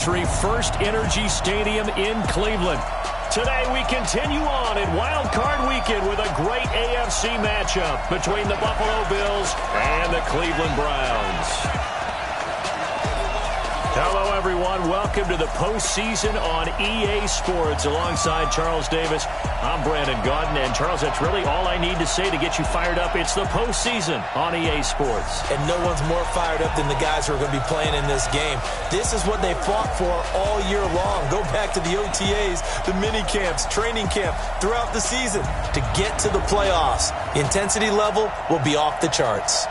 First Energy Stadium in Cleveland. Today we continue on in Wild Card Weekend with a great AFC matchup between the Buffalo Bills and the Cleveland Browns. Hello, everyone. Welcome to the postseason on EA Sports. Alongside Charles Davis, I'm Brandon Gaudin. And, Charles, that's really all I need to say to get you fired up. It's the postseason on EA Sports. And no one's more fired up than the guys who are going to be playing in this game. This is what they fought for all year long. Go back to the OTAs, the mini camps, training camp, throughout the season to get to the playoffs. The intensity level will be off the charts.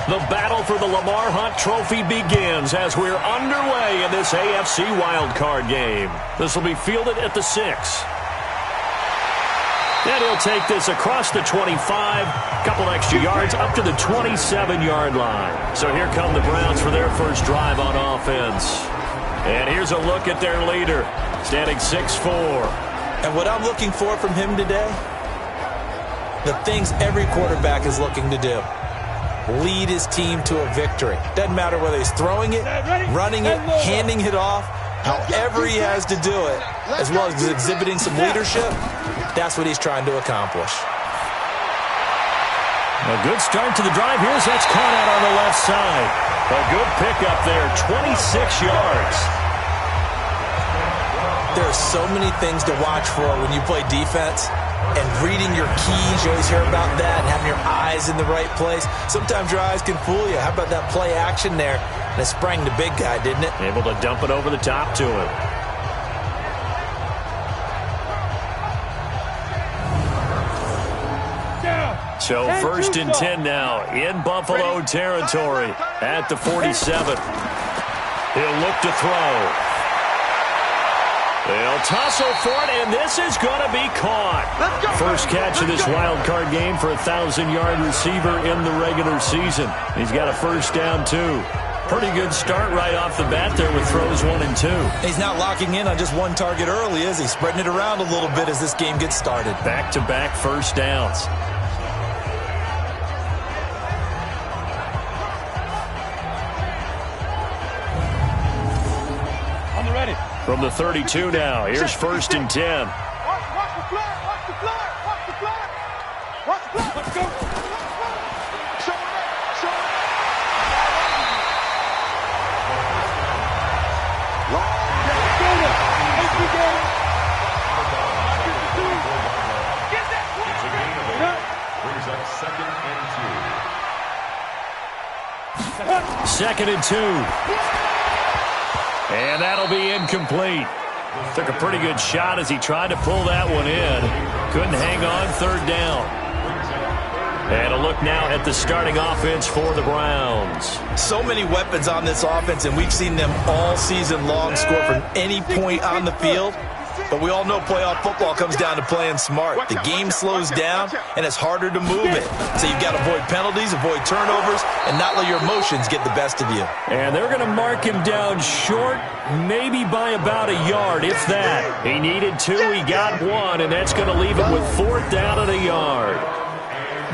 The battle for the Lamar Hunt Trophy begins as we're underway in this AFC wildcard game. This will be fielded at the 6. And he'll take this across the 25, couple extra yards up to the 27-yard line. So here come the Browns for their first drive on offense. And here's a look at their leader, standing 6'4". And what I'm looking for from him today, the things every quarterback is looking to do. Lead his team to a victory. Doesn't matter whether he's throwing it, running it, handing it off, however he has to do it, as well as exhibiting some leadership, that's what he's trying to accomplish. A good start to the drive. Here's that's caught out on the left side. A good pickup there, 26 yards. There are so many things to watch for when you play defense. And reading your keys, you always hear about that, and having your eyes in the right place. Sometimes your eyes can fool you. How about that play action there? And it sprang the big guy, didn't it? Able to dump it over the top to him. So first and 10 now in Buffalo territory at the 47. He'll look to throw. They'll tussle for it, and this is going to be caught. First catch of this wild card game for a 1,000-yard receiver in the regular season. He's got a first down, too. Pretty good start right off the bat there with throws 1 and 2. He's not locking in on just one target early, is he? Spreading it around a little bit as this game gets started. Back-to-back first downs. From the 32 now, here's first and 10. Watch the flag, watch the flag, watch the flag. Watch the flag, let's go. Show it, show it. Long game. Let's go. Get that flag. Brings up Second second and 2. and 2. And that'll be incomplete. Took a pretty good shot as he tried to pull that one in. Couldn't hang on, third down. And a look now at the starting offense for the Browns. So many weapons on this offense, and we've seen them all season long score from any point on the field. But we all know playoff football comes down to playing smart. The game slows down, and it's harder to move it. So you've got to avoid penalties, avoid turnovers, and not let your emotions get the best of you. And they're going to mark him down short, maybe by about a yard, if that. He needed 2, he got 1, and that's going to leave him with 4th down and a yard.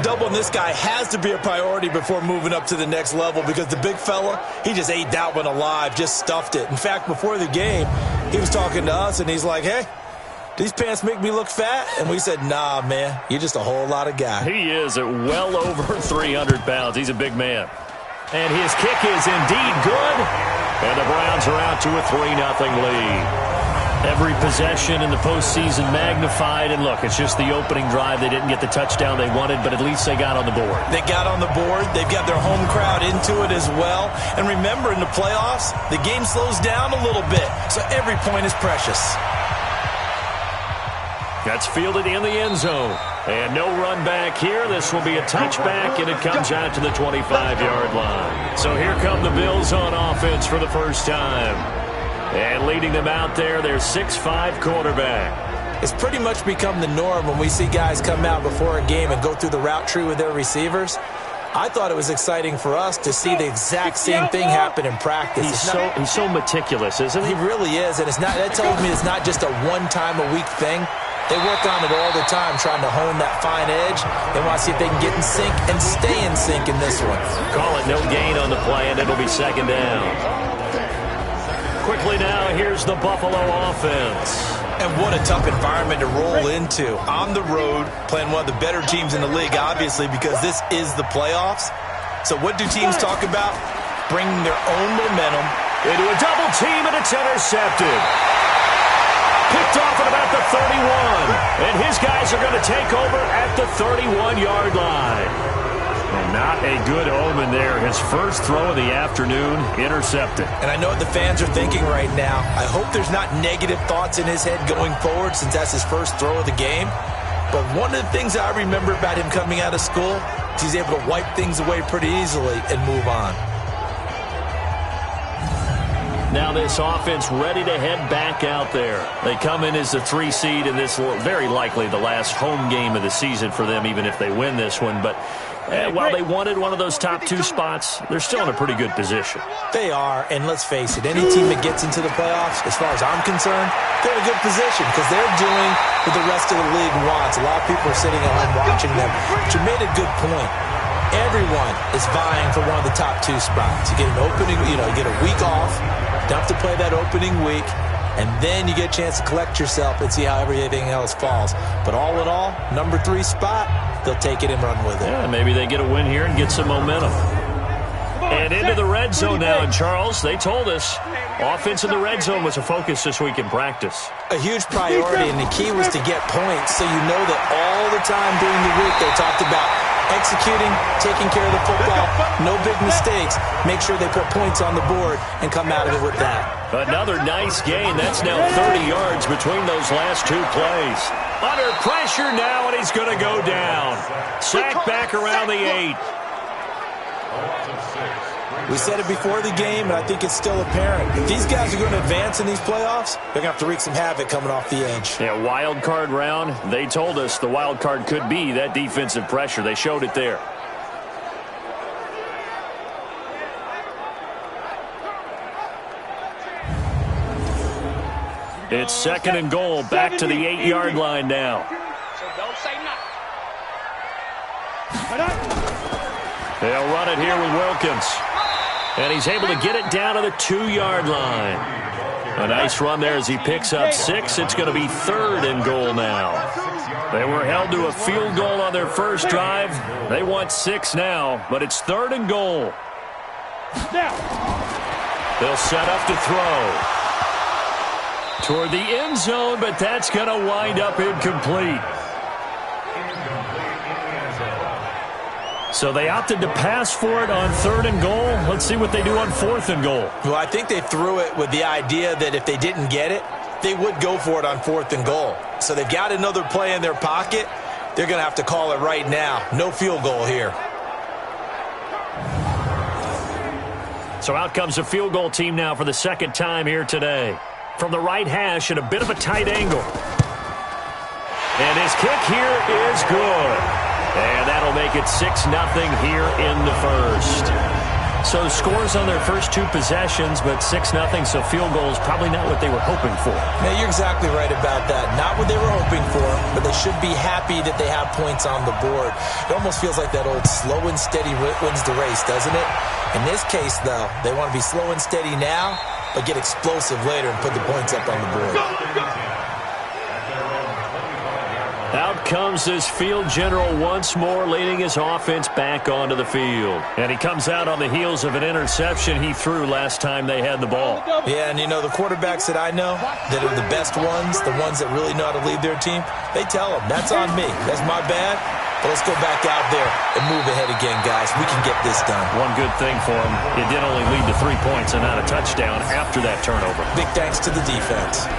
Doubling this guy has to be a priority before moving up to the next level because the big fella, he just ate that one alive, just stuffed it. In fact, before the game, he was talking to us, and he's like, hey, these pants make me look fat? And we said, nah, man, you're just a whole lot of guy. He is at well over 300 pounds. He's a big man. And his kick is indeed good. And the Browns are out to a 3-0 lead. Every possession in the postseason magnified. And look, it's just the opening drive. They didn't get the touchdown they wanted, but at least they got on the board. They got on the board. They've got their home crowd into it as well. And remember, in the playoffs, the game slows down a little bit. So every point is precious. That's fielded in the end zone. And no run back here. This will be a touchback, and it comes out to the 25-yard line. So here come the Bills on offense for the first time. And leading them out there, their 6'5" quarterback. It's pretty much become the norm when we see guys come out before a game and go through the route tree with their receivers. I thought it was exciting for us to see the exact same thing happen in practice. He's so meticulous, isn't he? He really is, and that tells me it's not just a one-time-a-week thing. They work on it all the time, trying to hone that fine edge. They want to see if they can get in sync and stay in sync in this one. Call it no gain on the play, and it'll be second down. Quickly now, here's the Buffalo offense. And what a tough environment to roll into. On the road, playing one of the better teams in the league, obviously, because this is the playoffs. So what do teams talk about? Bringing their own momentum. Into a double team, and it's intercepted. Picked off at about the 31. And his guys are going to take over at the 31-yard line. And not a good omen there. His first throw of the afternoon, intercepted. And I know what the fans are thinking right now. I hope there's not negative thoughts in his head going forward since that's his first throw of the game. But one of the things I remember about him coming out of school is he's able to wipe things away pretty easily and move on. Now this offense ready to head back out there. They come in as the 3 seed in this, very likely the last home game of the season for them, even if they win this one. But while they wanted one of those top 2 spots, they're still in a pretty good position. They are, and let's face it, any team that gets into the playoffs, as far as I'm concerned, they're in a good position because they're doing what the rest of the league wants. A lot of people are sitting at home watching them. But you made a good point. Everyone is vying for one of the top 2 spots. You get an opening, you get a week off. You have to play that opening week, and then you get a chance to collect yourself and see how everything else falls. But all in all, number 3 spot, they'll take it and run with it. Yeah, maybe they get a win here and get some momentum. And into the red zone now. And Charles, they told us offense in the red zone was a focus this week in practice. A huge priority, and the key was to get points. So you know that all the time during the week they talked about executing, taking care of the football, no big mistakes. Make sure they put points on the board and come out of it with that. Another nice gain. That's now 30 yards between those last 2 plays. Under pressure now, and he's going to go down. Sacked back around the 8. We said it before the game, and I think it's still apparent. If these guys are going to advance in these playoffs, they're going to have to wreak some havoc coming off the edge. Yeah, wild card round. They told us the wild card could be that defensive pressure. They showed it there. It's second and goal, back to the 8-yard line now. So don't say nothing. They'll run it here with Wilkins. And he's able to get it down to the 2-yard line. A nice run there as he picks up 6. It's going to be third and goal now. They were held to a field goal on their first drive. They want 6 now, but it's third and goal. They'll set up to throw. Toward the end zone, but that's going to wind up incomplete. So they opted to pass for it on third and goal. Let's see what they do on fourth and goal. Well, I think they threw it with the idea that if they didn't get it, they would go for it on fourth and goal. So they've got another play in their pocket. They're going to have to call it right now. No field goal here. So out comes the field goal team now for the second time here today. From the right hash at a bit of a tight angle. And his kick here is good. And that'll make it 6-0 here in the first. So scores on their first 2 possessions, but 6-0, so field goal is probably not what they were hoping for. Now, you're exactly right about that. Not what they were hoping for, but they should be happy that they have points on the board. It almost feels like that old slow and steady wins the race, doesn't it? In this case, though, they want to be slow and steady now, but get explosive later and put the points up on the board. Out comes this field general once more, leading his offense back onto the field. And he comes out on the heels of an interception he threw last time they had the ball. Yeah, and you know, the quarterbacks that I know that are the best ones, the ones that really know how to lead their team, they tell them, that's on me. That's my bad. But let's go back out there and move ahead again, guys. We can get this done. One good thing for him, it did only lead to 3 points and not a touchdown after that turnover. Big thanks to the defense.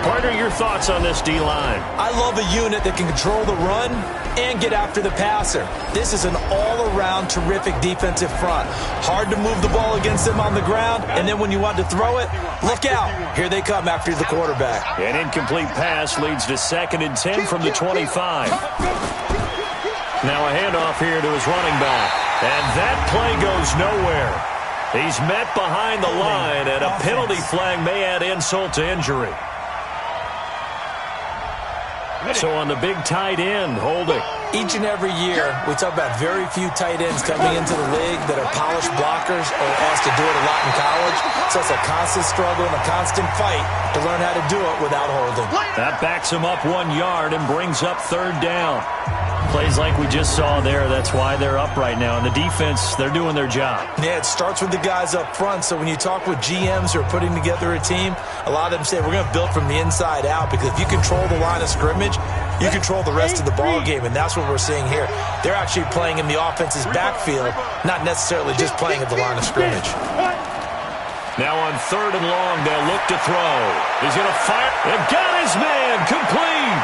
Partner, your thoughts on this D-line? I love a unit that can control the run and get after the passer. This is an all-around terrific defensive front. Hard to move the ball against them on the ground, and then when you want to throw it, look out. Here they come after the quarterback. An incomplete pass leads to 2nd and 10 from the 25. Now a handoff here to his running back. And that play goes nowhere. He's met behind the line, and a penalty flag may add insult to injury. So on the big tight end, holding. Each and every year, we talk about very few tight ends coming into the league that are polished blockers or asked to do it a lot in college. So it's a constant struggle and a constant fight to learn how to do it without holding. That backs him up 1 yard and brings up 3rd down. Plays like we just saw there, that's why they're up right now. And the defense, they're doing their job. Yeah, it starts with the guys up front. So when you talk with GMs who are putting together a team, a lot of them say we're going to build from the inside out, because if you control the line of scrimmage, you control the rest of the ball game, and that's what we're seeing here. They're actually playing in the offense's backfield, not necessarily just playing at the line of scrimmage. Now on 3rd and long, they'll look to throw. He's going to fire. And got his man complete.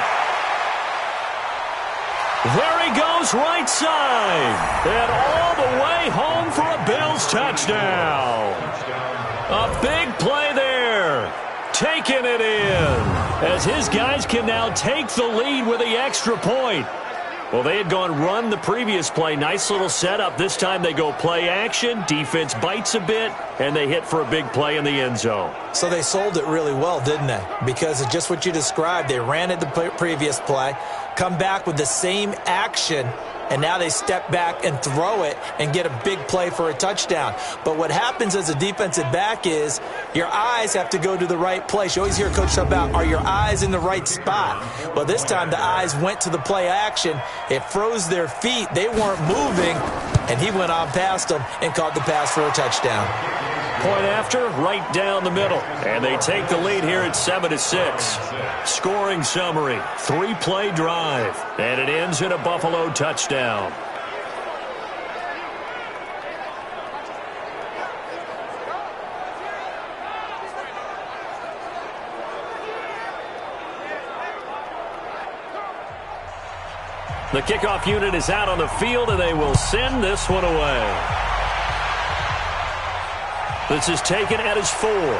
There he goes, right side. And all the way home for a Bills touchdown. A big play there. Taking it in. As his guys can now take the lead with the extra point. Well, they had gone run the previous play. Nice little setup. This time they go play action. Defense bites a bit, and they hit for a big play in the end zone. So they sold it really well, didn't they? Because of just what you described. They ran it the previous play, come back with the same action, and now they step back and throw it and get a big play for a touchdown. But what happens as a defensive back is your eyes have to go to the right place. You always hear Coach talk about, are your eyes in the right spot? Well, this time the eyes went to the play action. It froze their feet. They weren't moving, and he went on past them and caught the pass for a touchdown. Point after, right down the middle. And they take the lead here at 7-6. Scoring summary, 3-play drive. And it ends in a Buffalo touchdown. The kickoff unit is out on the field, and they will send this one away. This is taken at his 4. And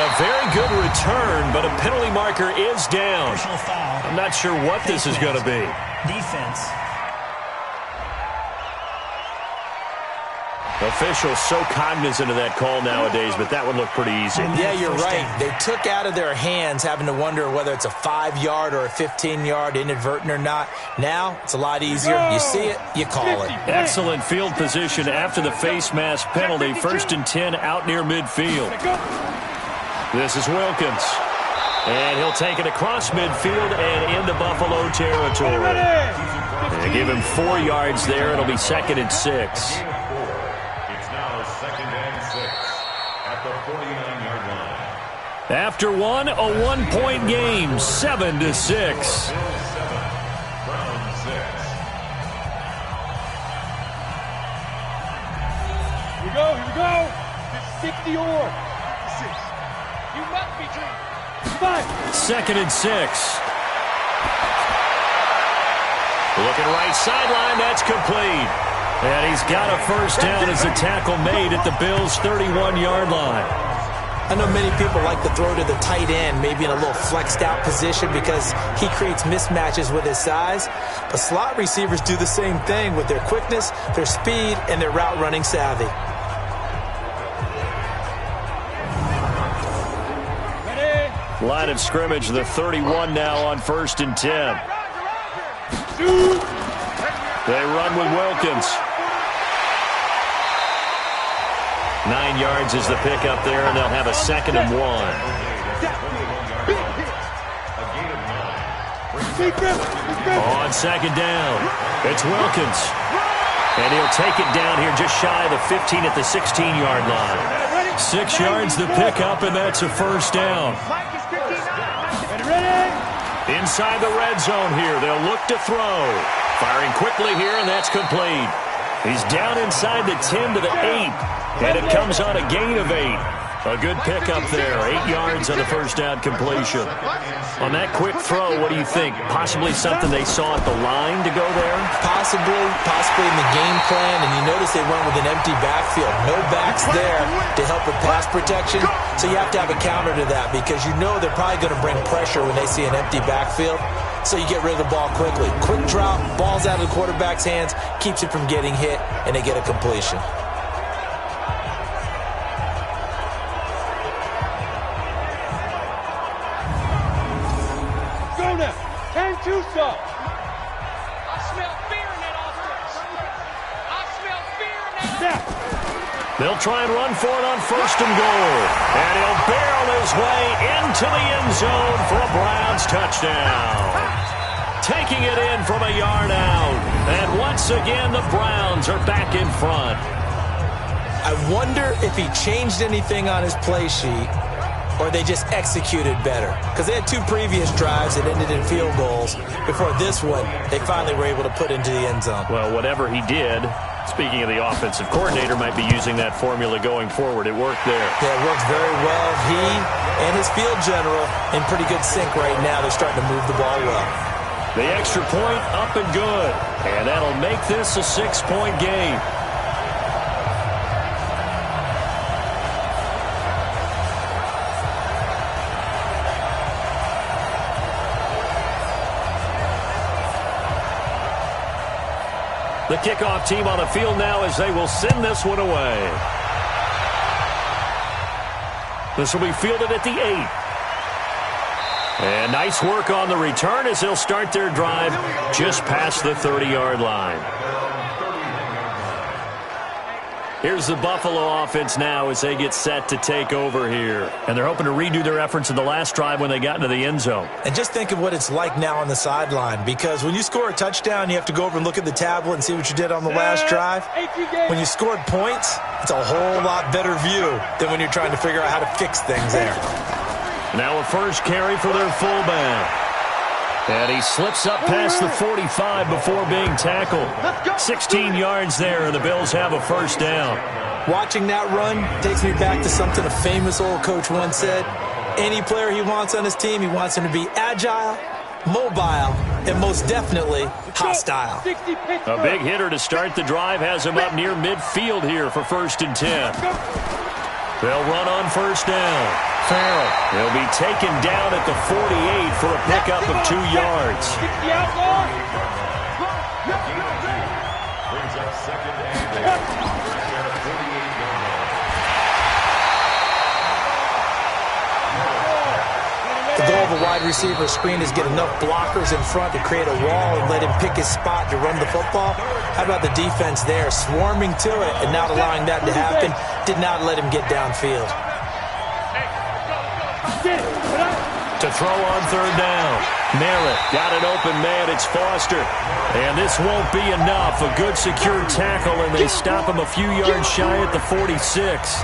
a very good return, but a penalty marker is down. I'm not sure what this is going to be. Defense. Officials so cognizant of that call nowadays, but that would look pretty easy. Yeah, you're right. They took out of their hands having to wonder whether it's a 5-yard or a 15-yard, inadvertent or not. Now, it's a lot easier. You see it, you call it. Excellent field position after the face mask penalty. 1st and 10 out near midfield. This is Wilkins. And he'll take it across midfield and into Buffalo territory. They give him 4 yards there. It'll be 2nd and 6. After one, a 1-point game, 7-6. Here we go, here we go. It's 60 or 6. You must be dreaming. 5. 2nd and 6. Looking right sideline, that's complete. And he's got a first down as the tackle made at the Bills' 31-yard line. I know many people like to throw to the tight end, maybe in a little flexed out position because he creates mismatches with his size. But slot receivers do the same thing with their quickness, their speed, and their route running savvy. Line of scrimmage, the 31 now on 1st and 10. They run with Wilkins. 9 yards is the pickup there, and they'll have a 2nd and 1. On 2nd down, it's Wilkins. And he'll take it down here just shy of the 15 at the 16-yard line. 6 yards the pickup, and that's a first down. Inside the red zone here, they'll look to throw. Firing quickly here, and that's complete. He's down inside the 10 to the 8. And it comes on a gain of 8. A good pickup there. 8 yards on the first down completion. On that quick throw, what do you think? Possibly something they saw at the line to go there? Possibly in the game plan, and you notice they went with an empty backfield. No backs there to help with pass protection, so you have to have a counter to that because you know they're probably going to bring pressure when they see an empty backfield, so you get rid of the ball quickly. Quick drop, ball's out of the quarterback's hands, keeps it from getting hit, and they get a completion. Go now. 10-2 so. They'll try and run for it on first and goal. And he'll barrel his way into the end zone for a Browns touchdown. Taking it in from a yard out. And once again, the Browns are back in front. I wonder if he changed anything on his play sheet or they just executed better. Because they had 2 previous drives that ended in field goals. Before this one, they finally were able to put into the end zone. Well, whatever he did, speaking of the offensive coordinator, might be using that formula going forward. It worked there. Yeah, it worked very well. He and his field general in pretty good sync right now. They're starting to move the ball well. The extra point up and good. And that'll make this a 6-point game. The kickoff team on the field now as they will send this one away. This will be fielded at the 8. And nice work on the return as they'll start their drive just past the 30-yard line. Here's the Buffalo offense now as they get set to take over here. And they're hoping to redo their efforts in the last drive when they got into the end zone. And just think of what it's like now on the sideline, because when you score a touchdown, you have to go over and look at the tablet and see what you did on the last drive. When you scored points, it's a whole lot better view than when you're trying to figure out how to fix things there. Now a first carry for their fullback. And he slips up past the 45 before being tackled. 16 yards there, and the Bills have a first down. Watching that run takes me back to something a famous old coach once said. Any player he wants on his team, he wants him to be agile, mobile, and most definitely hostile. A big hitter to start the drive has him up near midfield here for 1st and 10. They'll run on first down. Farrell. He'll be taken down at the 48 for a pickup of 2 yards. The goal of a wide receiver screen is get enough blockers in front to create a wall and let him pick his spot to run the football. How about the defense there, swarming to it and not allowing that to happen? Did not let him get downfield. To throw on third down. Merritt got an open man. It's Foster. And this won't be enough. A good secure tackle, and they stop him a few yards shy at the 46.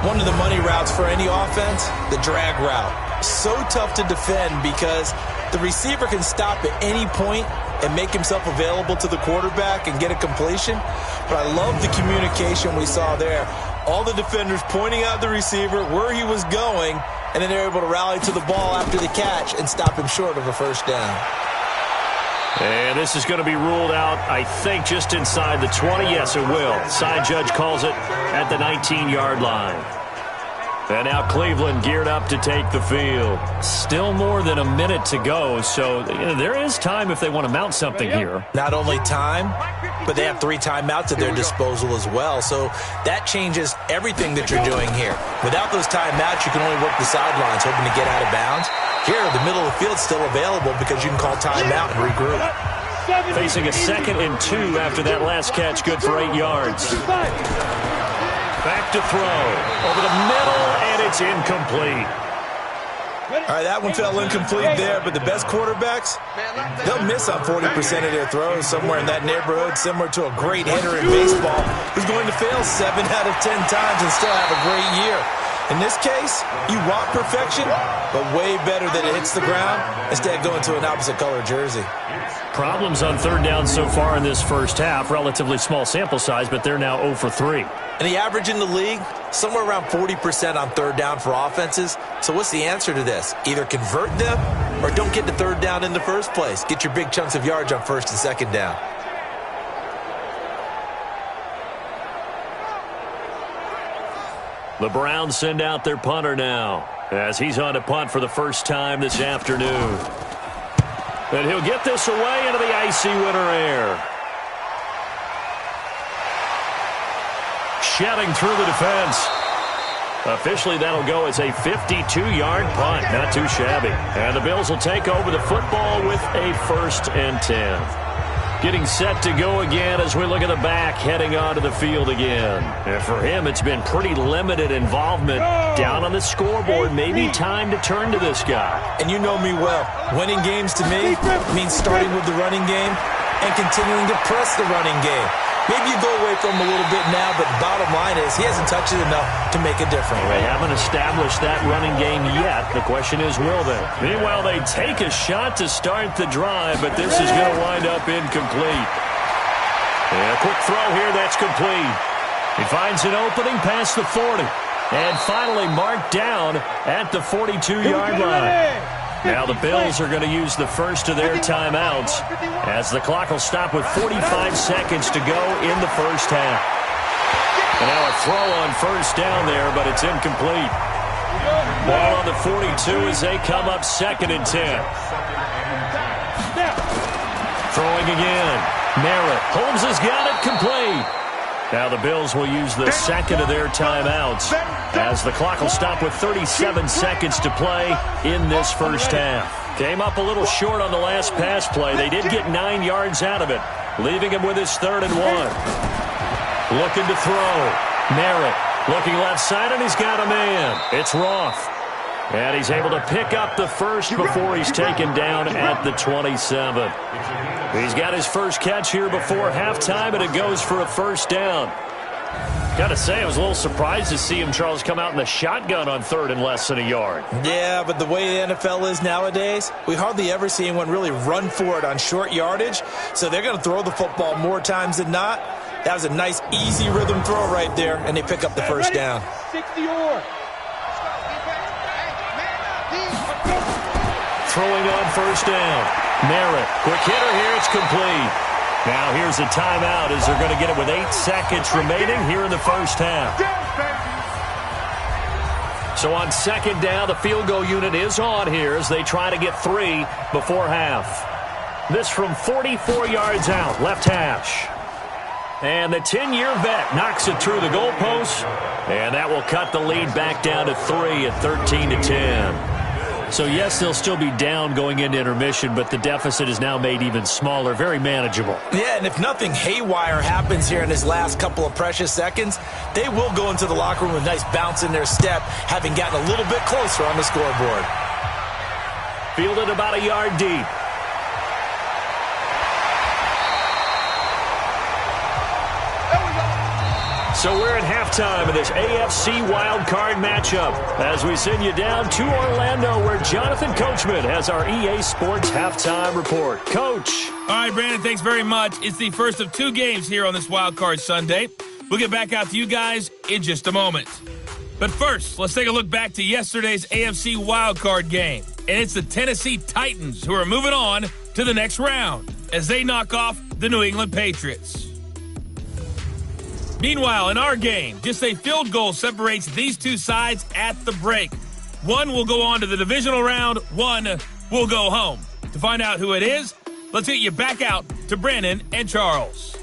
One of the money routes for any offense, the drag route. So tough to defend because the receiver can stop at any point and make himself available to the quarterback and get a completion. But I love the communication we saw there. All the defenders pointing out the receiver, where he was going, and then they're able to rally to the ball after the catch and stop him short of a first down. And this is going to be ruled out, I think, just inside the 20. Yes, it will. Side judge calls it at the 19-yard line. And now Cleveland geared up to take the field. Still more than a minute to go, so there is time if they want to mount something here. Not only time, but they have 3 timeouts at their disposal as well, so that changes everything that you're doing here. Without those timeouts, you can only work the sidelines, hoping to get out of bounds. Here, the middle of the field's still available because you can call timeout and regroup. Facing a 2nd and 2 after that last catch, good for 8 yards. Back to throw. Over the middle, and it's incomplete. All right, that one fell incomplete there, but the best quarterbacks, they'll miss on 40% of their throws, somewhere in that neighborhood, similar to a great hitter in baseball who's going to fail 7 out of 10 times and still have a great year. In this case, you want perfection, but way better that it hits the ground instead of going to an opposite color jersey. Problems on third down so far in this first half. Relatively small sample size, but they're now 0 for 3. And the average in the league, somewhere around 40% on third down for offenses. So what's the answer to this? Either convert them or don't get to third down in the first place. Get your big chunks of yards on first and second down. The Browns send out their punter now as he's on to punt for the first time this afternoon. And he'll get this away into the icy winter air. Shedding through the defense. Officially, that'll go as a 52-yard punt. Not too shabby. And the Bills will take over the football with a 1st and 10. Getting set to go again as we look at the back, heading onto the field again. And for him, it's been pretty limited involvement. Down on the scoreboard, maybe time to turn to this guy. And you know me well. Winning games to me means starting with the running game and continuing to press the running game. Maybe you go away from him a little bit now, but the bottom line is he hasn't touched it enough to make a difference. They haven't established that running game yet. The question is, will they? Meanwhile, they take a shot to start the drive, but this is going to wind up incomplete. And a quick throw here, that's complete. He finds an opening past the 40. And finally marked down at the 42-yard line. Now the Bills are going to use the first of their timeouts as the clock will stop with 45 seconds to go in the first half. And now a throw on first down there, but it's incomplete. Ball on the 42 as they come up 2nd and 10. Throwing again. Merritt. Holmes has got it complete. Now the Bills will use the second of their timeouts as the clock will stop with 37 seconds to play in this first half. Came up a little short on the last pass play. They did get 9 yards out of it, leaving him with his 3rd and 1. Looking to throw. Merritt looking left side, and he's got a man. It's Roth. And he's able to pick up the first before he's taken down at the 27. He's got his first catch here before halftime, and it goes for a 1st down. Got to say, I was a little surprised to see him, Charles, come out in the shotgun on 3rd and less than a yard. Yeah, but the way the NFL is nowadays, we hardly ever see anyone really run for it on short yardage. So they're going to throw the football more times than not. That was a nice, easy rhythm throw right there, and they pick up the 1st down. 60-yard. Throwing on 1st down. Merritt, quick hitter here, it's complete. Now here's a timeout as they're going to get it with 8 seconds remaining here in the first half. So on 2nd down, the field goal unit is on here as they try to get 3 before half. This from 44 yards out, left hash. And the 10-year vet knocks it through the goalpost, and that will cut the lead back down to 3 at 13-10. So, yes, they'll still be down going into intermission, but the deficit is now made even smaller, very manageable. Yeah, and if nothing haywire happens here in his last couple of precious seconds, they will go into the locker room with a nice bounce in their step, having gotten a little bit closer on the scoreboard. Fielded about a yard deep. So we're at halftime of this AFC wildcard matchup as we send you down to Orlando where Jonathan Coachman has our EA Sports halftime report. Coach. All right, Brandon, thanks very much. It's the first of 2 games here on this wildcard Sunday. We'll get back out to you guys in just a moment. But first, let's take a look back to yesterday's AFC wildcard game. And it's the Tennessee Titans who are moving on to the next round as they knock off the New England Patriots. Meanwhile, in our game, just a field goal separates these 2 sides at the break. One will go on to the divisional round, one will go home. To find out who it is, let's get you back out to Brandon and Charles.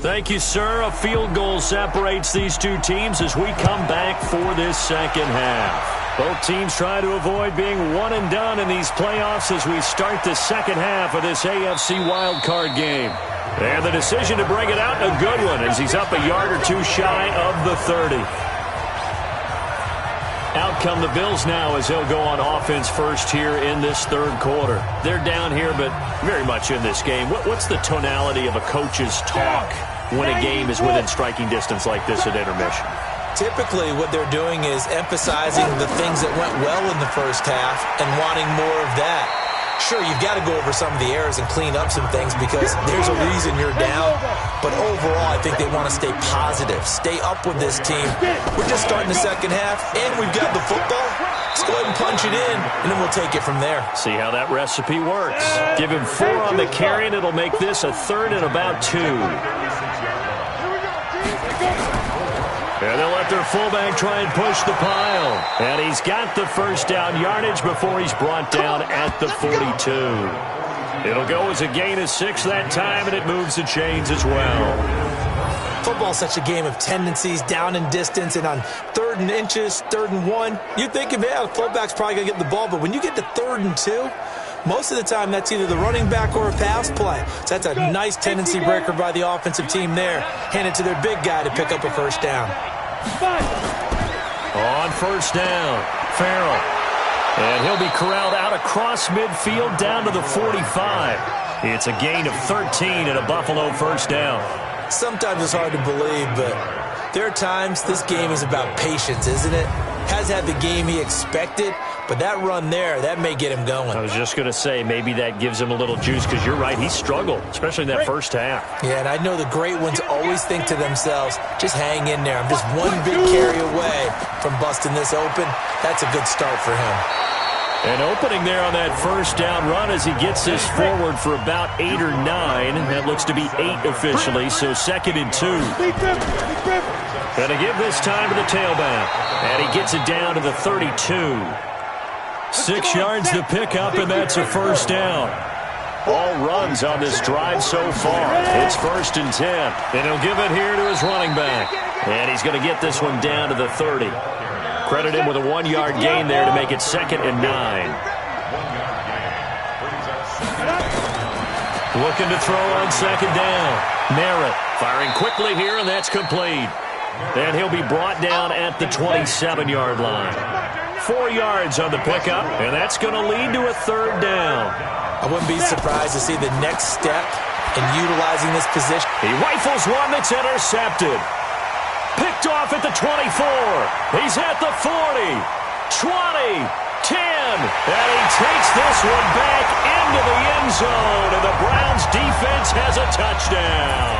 Thank you, sir. A field goal separates these 2 teams as we come back for this second half. Both teams try to avoid being one and done in these playoffs as we start the second half of this AFC wildcard game. And the decision to bring it out, a good one, as he's up a yard or 2 shy of the 30. Out come the Bills now as they'll go on offense first here in this 3rd quarter. They're down here, but very much in this game. What's the tonality of a coach's talk when a game is within striking distance like this at intermission? Typically, what they're doing is emphasizing the things that went well in the first half and wanting more of that. Sure, you've got to go over some of the errors and clean up some things because there's a reason you're down. But overall, I think they want to stay positive, stay up with this team. We're just starting the second half, and we've got the football. Let's go ahead and punch it in, and then we'll take it from there. See how that recipe works. Give him 4 on the carry, and it'll make this a 3rd and about 2. And they'll let their fullback try and push the pile. And he's got the first down yardage before he's brought down at the 42. It'll go as a gain of 6 that time, and it moves the chains as well. Football's such a game of tendencies, down in distance, and on 3rd and inches, 3rd and 1, you're thinking, yeah, the fullback's probably going to get the ball. But when you get to 3rd and 2, most of the time that's either the running back or a pass play. So that's a nice tendency breaker by the offensive team there. Hand it to their big guy to pick up a first down. On first down, Farrell. And he'll be corralled out across midfield down to the 45. It's a gain of 13 and a Buffalo first down. Sometimes it's hard to believe, but there are times this game is about patience, isn't it? Has had the game he expected, but that run there, that may get him going. I was just going to say, maybe that gives him a little juice, because you're right, he struggled, especially in that first half. Yeah, and I know the great ones always think to themselves, just hang in there. I'm just one big carry away from busting this open. That's a good start for him. An opening there on that first down run as he gets this forward for about 8 or 9. That looks to be 8 officially, so 2nd and 2. Going to give this time to the tailback. And he gets it down to the 32. 6 yards to pick up, and that's a first down. All runs on this drive so far. It's 1st and 10. And he'll give it here to his running back. And he's going to get this one down to the 30. Credit him with a 1-yard gain there to make it 2nd and 9. Looking to throw on 2nd down. Merritt firing quickly here, and that's complete. And he'll be brought down at the 27-yard line. 4 yards on the pickup, and that's going to lead to a 3rd down. I wouldn't be surprised to see the next step in utilizing this position. He rifles one that's intercepted. Picked off at the 24. He's at the 40, 20, 10, and he takes this one back into the end zone, and the Browns defense has a touchdown.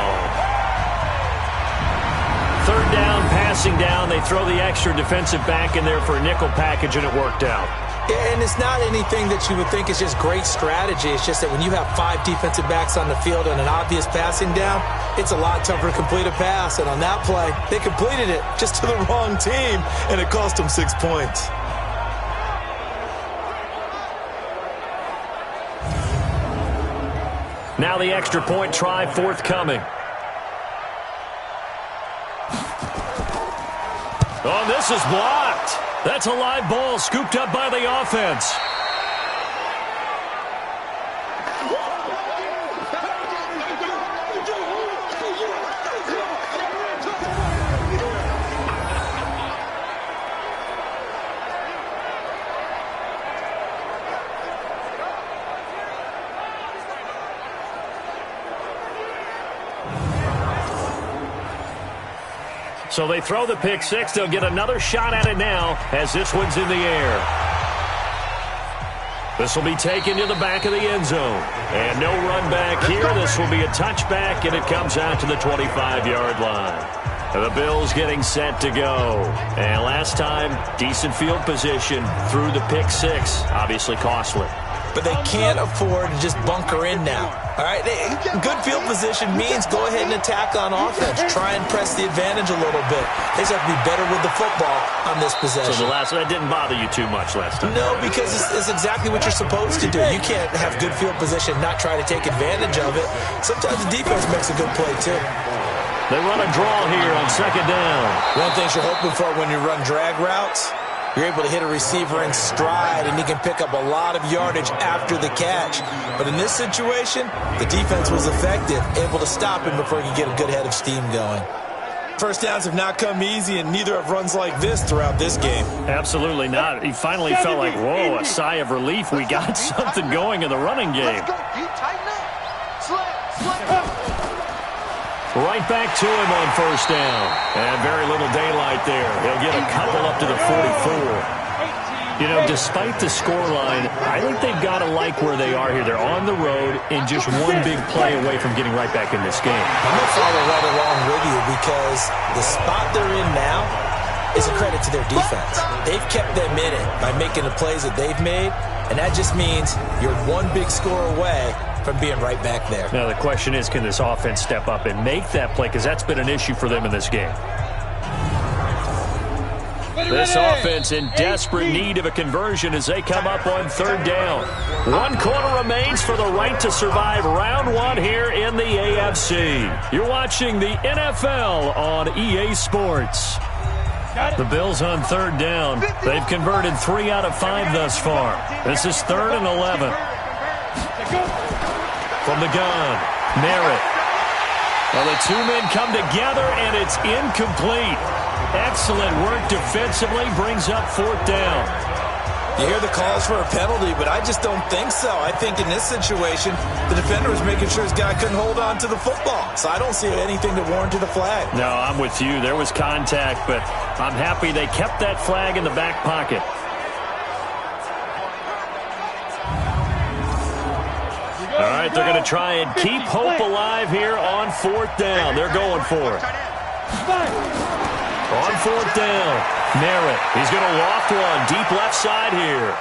3rd down, passing down. They throw the extra defensive back in there for a nickel package, and it worked out. And it's not anything that you would think is just great strategy. It's just that when you have 5 defensive backs on the field and an obvious passing down, it's a lot tougher to complete a pass. And on that play, they completed it just to the wrong team, and it cost them 6 points. Now the extra point try forthcoming. Oh, this is blocked. That's a live ball scooped up by the offense. So they throw the pick 6. They'll get another shot at it now as this one's in the air. This will be taken to the back of the end zone. And no run back here. This will be a touchback, and it comes out to the 25-yard line. The Bills getting set to go. And last time, decent field position through the pick 6. Obviously costly. But they can't afford to just bunker in now. All right, good field position means go ahead and attack on offense. Try and press the advantage a little bit. They just have to be better with the football on this possession. So that didn't bother you too much last time? No, because it's exactly what you're supposed to do. You can't have good field position, not try to take advantage of it. Sometimes the defense makes a good play, too. They run a draw here on 2nd down. One thing you're hoping for when you run drag routes, you're able to hit a receiver in stride, and he can pick up a lot of yardage after the catch. But in this situation, the defense was effective, able to stop him before he could get a good head of steam going. First downs have not come easy, and neither have runs like this throughout this game. Absolutely not. He finally felt like, whoa, a sigh of relief. We got something going in the running game. Right back to him on first down. And very little daylight there. He'll get a couple up to the 44. You know, despite the scoreline, I think they've got to like where they are here. They're on the road and just one big play away from getting right back in this game. I'm going to follow right along with you because the spot they're in now is a credit to their defense. They've kept them in it by making the plays that they've made, and that just means you're one big score away from being right back there. Now, the question is, can this offense step up and make that play? Because that's been an issue for them in this game. This offense in desperate need of a conversion as they come up on third down. 1 quarter remains for the right to survive round 1 here in the AFC. You're watching the NFL on EA Sports. The Bills on third down. They've converted 3 out of 5 thus far. This is 3rd and 11. From the gun, Merritt. Well, the two men come together, and it's incomplete. Excellent work defensively, brings up 4th down. You hear the calls for a penalty, but I just don't think so. I think in this situation, the defender was making sure his guy couldn't hold on to the football. So I don't see anything that warranted a flag. No, I'm with you. There was contact, but I'm happy they kept that flag in the back pocket. All right, they're going to try and keep hope alive here on 4th down. They're going for it. On 4th down, Merritt. He's going to loft one deep left side here.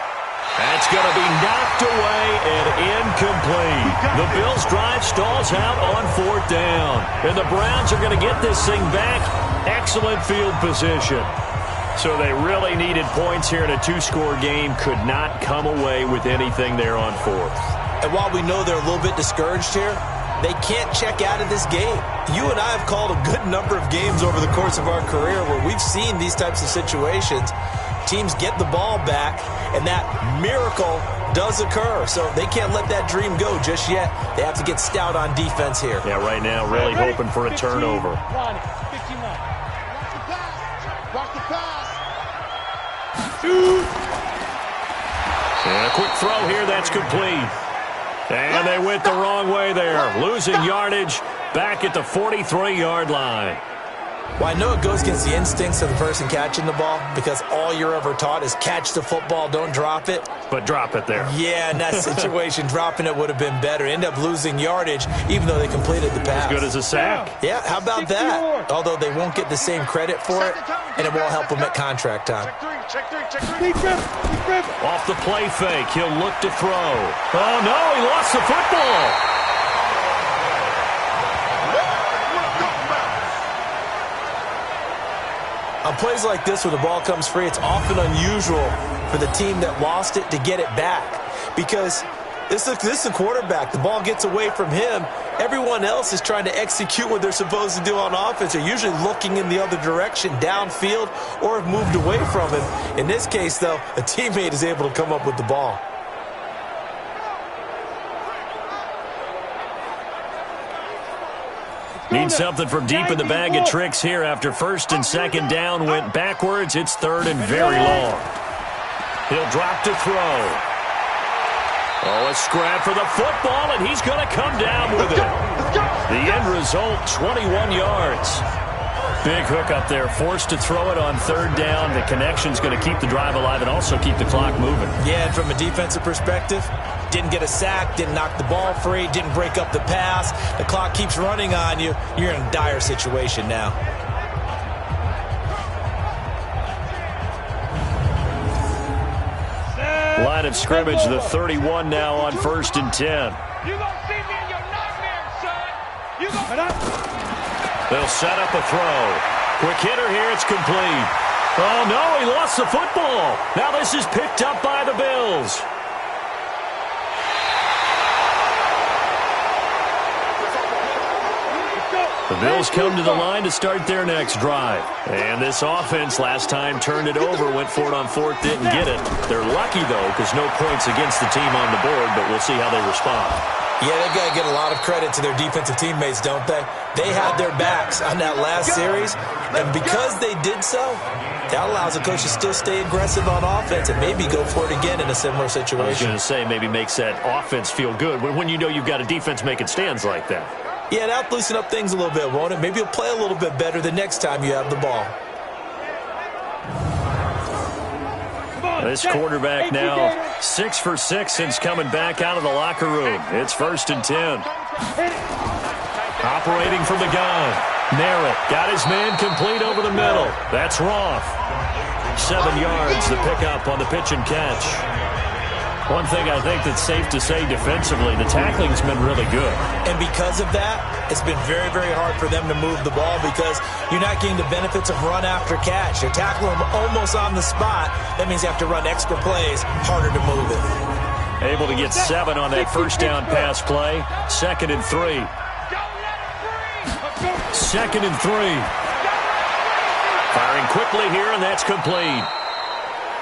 That's going to be knocked away and incomplete. The Bills' drive stalls out on 4th down. And the Browns are going to get this thing back. Excellent field position. So they really needed points here in a 2-score game. Could not come away with anything there on 4th. And while we know they're a little bit discouraged here, they can't check out of this game. You and I have called a good number of games over the course of our career where we've seen these types of situations. Teams get the ball back, and that miracle does occur. So they can't let that dream go just yet. They have to get stout on defense here. Yeah, right now really hoping for a turnover. And a quick throw here, that's complete. And they went the wrong way there. Losing yardage back at the 43-yard line. Well, I know it goes against the instincts of the person catching the ball because all you're ever taught is catch the football, don't drop it. But drop it there. Yeah, in that situation, dropping it would have been better. End up losing yardage even though they completed the pass. As good as a sack. Yeah, how about that? Although they won't get the same credit for it, and it won't help them at contract time. Off the play fake, he'll look to throw. Oh, no, he lost the football. On plays like this where the ball comes free, it's often unusual for the team that lost it to get it back. Because this is a quarterback. The ball gets away from him. Everyone else is trying to execute what they're supposed to do on offense. They're usually looking in the other direction, downfield, or have moved away from him. In this case, though, a teammate is able to come up with the ball. Need something from deep in the bag of tricks here after 1st and 2nd down went backwards. It's 3rd and very long. He'll drop to throw. Oh, a scrap for the football, and he's going to come down with it. The end result, 21 yards. Big hook up there, forced to throw it on 3rd down. The connection's going to keep the drive alive and also keep the clock moving. Yeah, and from a defensive perspective, didn't get a sack, didn't knock the ball free, didn't break up the pass. The clock keeps running on you. You're in a dire situation now. Line of scrimmage, the 31 now on 1st and 10. You gonna see me in your nightmares, son. You gonna... They'll set up a throw. Quick hitter here, it's complete. Oh, no, he lost the football. Now this is picked up by the Bills. The Bills come to the line to start their next drive. And this offense last time turned it over, went for it on 4th, didn't get it. They're lucky, though, because no points against the team on the board, but we'll see how they respond. Yeah, they've got to get a lot of credit to their defensive teammates, don't they? They had their backs on that last series, and because they did so, that allows the coach to still stay aggressive on offense and maybe go for it again in a similar situation. I was going to say maybe makes that offense feel good when you know you've got a defense making stands like that. Yeah, that'll loosen up things a little bit, won't it? Maybe you'll play a little bit better the next time you have the ball. This quarterback now 6 for 6 since coming back out of the locker room. It's 1st and 10. Operating from the gun. Merritt got his man complete over the middle. That's Roth. 7 yards, the pickup on the pitch and catch. One thing I think that's safe to say defensively, the tackling's been really good. And because of that, it's been very, very hard for them to move the ball because you're not getting the benefits of run after catch. You're tackling them almost on the spot. That means you have to run extra plays, harder to move it. Able to get 7 on that first down pass play. 2nd and 3. 2nd and 3. Firing quickly here, and that's complete.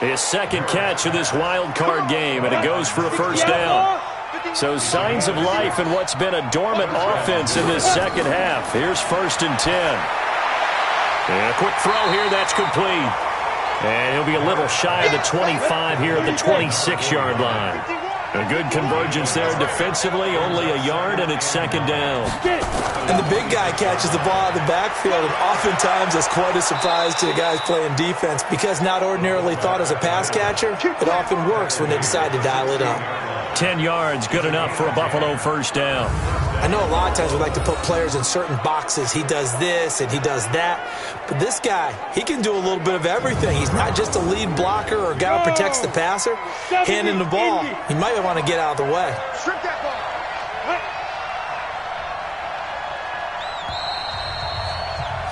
His second catch of this wild card game, and it goes for a first down. So signs of life in what's been a dormant offense in this second half. Here's 1st and 10. And a quick throw here, that's complete. And he'll be a little shy of the 25 here at the 26-yard line. A good convergence there defensively, only a yard, and it's 2nd down. And the big guy catches the ball out of the backfield, and oftentimes that's quite a surprise to the guys playing defense because not ordinarily thought as a pass catcher, it often works when they decide to dial it up. 10 yards, good enough for a Buffalo first down. I know a lot of times we like to put players in certain boxes. He does this and he does that. But this guy, he can do a little bit of everything. He's not just a lead blocker or a guy who protects the passer. Handing the ball, he might want to get out of the way. Strip that ball.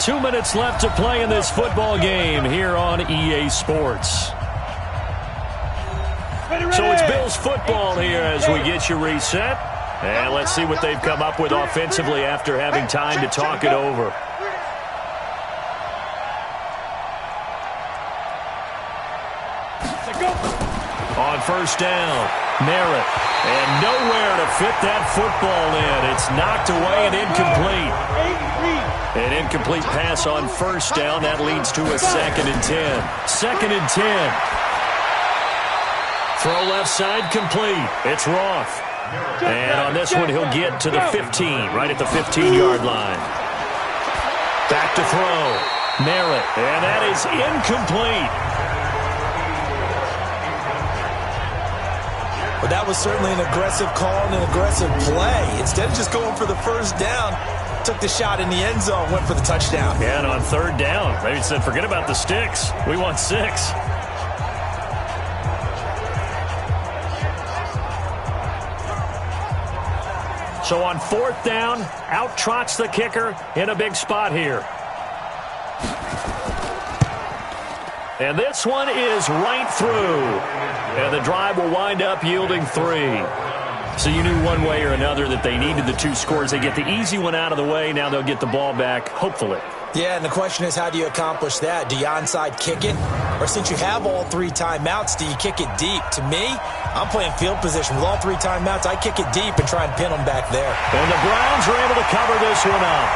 2 minutes left to play in this football game here on EA Sports. So it's Bills football here as we get you reset. And let's see what they've come up with offensively after having time to talk it over. On first down, Merritt. And nowhere to fit that football in. It's knocked away and incomplete. An incomplete pass on first down. That leads to a 2nd and 10. 2nd and 10. Throw left side complete. It's Roth. And on this one, he'll get to the 15, right at the 15-yard line. Back to throw. Merritt. And that is incomplete. Well, that was certainly an aggressive call and an aggressive play. Instead of just going for the first down, took the shot in the end zone, went for the touchdown. Yeah, and on 3rd down, they said, forget about the sticks. We want 6. So on 4th down, out trots the kicker in a big spot here. And this one is right through. And the drive will wind up yielding 3. So you knew one way or another that they needed the 2 scores. They get the easy one out of the way. Now they'll get the ball back, hopefully. Yeah, and the question is, how do you accomplish that? Do you onside kick it? Or since you have all 3 timeouts, do you kick it deep? To me, I'm playing field position. With all 3 timeouts, I kick it deep and try and pin them back there. And the Browns are able to cover this one up.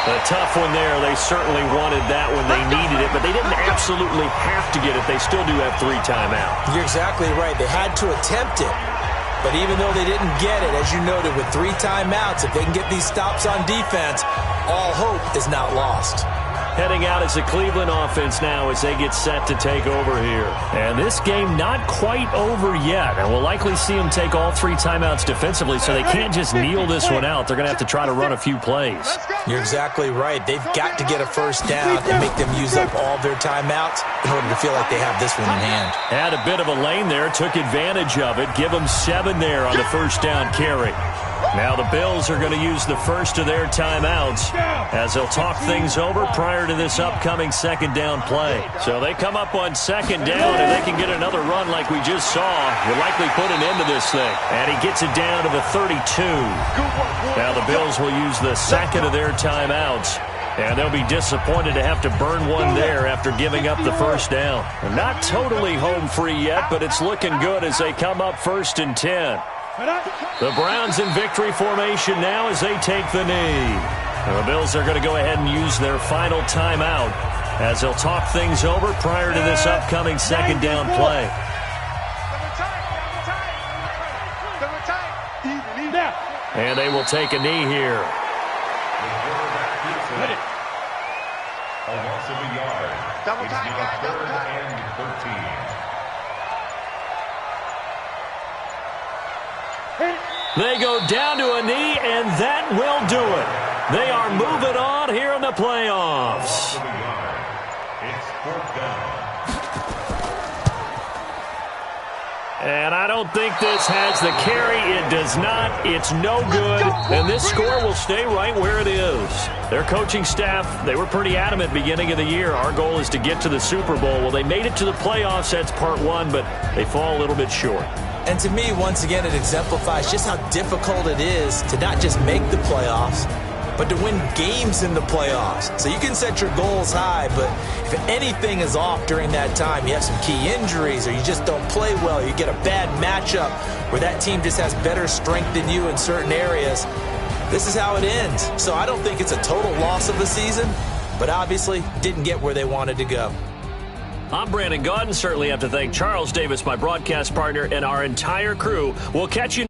A tough one there. They certainly wanted that when they needed it, but they didn't absolutely have to get it. They still do have 3 timeouts. You're exactly right. They had to attempt it. But even though they didn't get it, as you noted, with 3 timeouts, if they can get these stops on defense, all hope is not lost. Heading out as the Cleveland offense now as they get set to take over here. And this game not quite over yet. And we'll likely see them take all 3 timeouts defensively, so they can't just kneel this one out. They're going to have to try to run a few plays. You're exactly right. They've got to get a first down and make them use up all their timeouts in order to feel like they have this one in hand. Had a bit of a lane there, took advantage of it. Give them 7 there on the first down carry. Now the Bills are going to use the first of their timeouts as they'll talk things over prior to this upcoming 2nd down play. So they come up on 2nd down, and they can get another run like we just saw. Will likely put an end to this thing. And he gets it down to the 32. Now the Bills will use the 2nd of their timeouts. And they'll be disappointed to have to burn one there after giving up the first down. They're not totally home free yet, but it's looking good as they come up 1st and 10. The Browns in victory formation now as they take the knee. And the Bills are going to go ahead and use their final timeout as they'll talk things over prior to this upcoming 2nd down play. And they will take a knee here. A loss of a yard. Double It's time, now guys, double 3rd time. and 13. They go down to a knee, and that will do it. They are moving on here in the playoffs. Loss of a yard. It's 4th down. And I don't think this has the carry. It does not. It's no good. And this score will stay right where it is. Their coaching staff, they were pretty adamant beginning of the year. Our goal is to get to the Super Bowl. Well, they made it to the playoffs. That's part one, but they fall a little bit short. And to me, once again, it exemplifies just how difficult it is to not just make the playoffs, but to win games in the playoffs. So you can set your goals high, but if anything is off during that time, you have some key injuries or you just don't play well, you get a bad matchup where that team just has better strength than you in certain areas, this is how it ends. So I don't think it's a total loss of the season, but obviously didn't get where they wanted to go. I'm Brandon Gaudin. Certainly have to thank Charles Davis, my broadcast partner, and our entire crew. We'll catch you